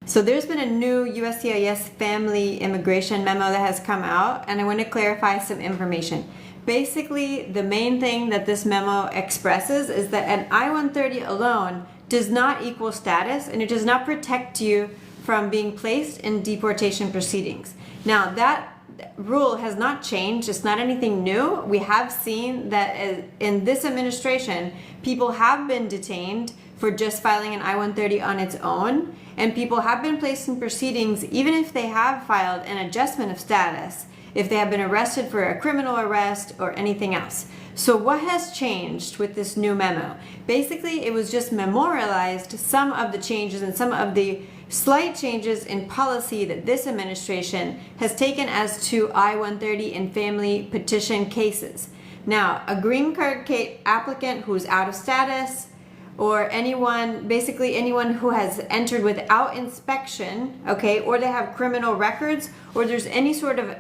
So there's been a new USCIS family immigration memo that has come out, and I want to clarify some information. Basically, the main thing that this memo expresses is that an I-130 alone does not equal status, and it does not protect you from being placed in deportation proceedings. Now, that rule has not changed. It's not anything new. We have seen that in this administration, people have been detained for just filing an I-130 on its own, and people have been placed in proceedings even if they have filed an adjustment of status, if they have been arrested for a criminal arrest or anything else. So what has changed with this new memo? Basically, it was just memorialized some of the changes and some of the slight changes in policy that this administration has taken as to I-130 and family petition cases. Now, a green card applicant who's out of status, or anyone, basically anyone who has entered without inspection, okay, or they have criminal records, or there's any sort of,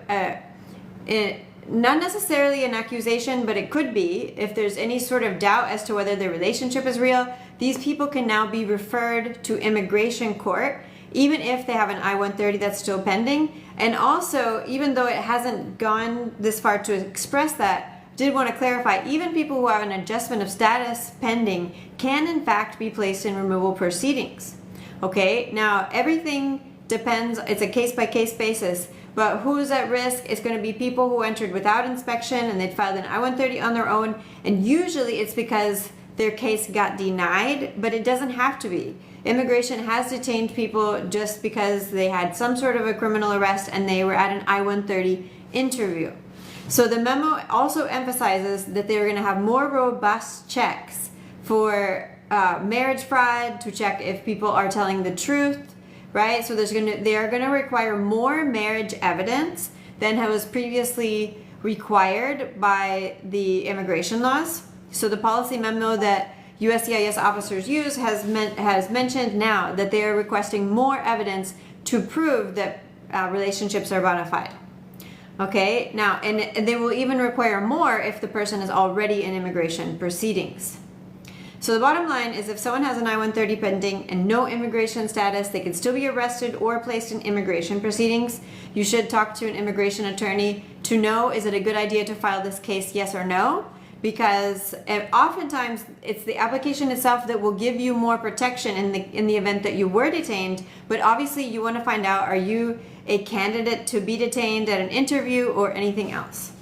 not necessarily an accusation, but it could be, if there's any sort of doubt as to whether their relationship is real, these people can now be referred to immigration court, even if they have an I-130 that's still pending. And also, even though it hasn't gone this far to express that, did want to clarify, even people who have an adjustment of status pending can in fact be placed in removal proceedings. Okay, now everything depends, it's a case-by-case basis, but who's at risk? It's going to be people who entered without inspection and they filed an I-130 on their own, and usually it's because their case got denied, but it doesn't have to be. Immigration has detained people just because they had some sort of a criminal arrest and they were at an I-130 interview. So the memo also emphasizes that they're going to have more robust checks for marriage fraud, to check if people are telling the truth, right? So they are going to require more marriage evidence than was previously required by the immigration laws. So the policy memo that USCIS officers use has mentioned now that they are requesting more evidence to prove that relationships are bona fide. Okay, now, and they will even require more if the person is already in immigration proceedings. So the bottom line is, if someone has an I-130 pending and no immigration status, they can still be arrested or placed in immigration proceedings. You should talk to an immigration attorney to know, is it a good idea to file this case, yes or no? Because oftentimes it's the application itself that will give you more protection in the event that you were detained, but obviously you want to find out, are you a candidate to be detained at an interview or anything else?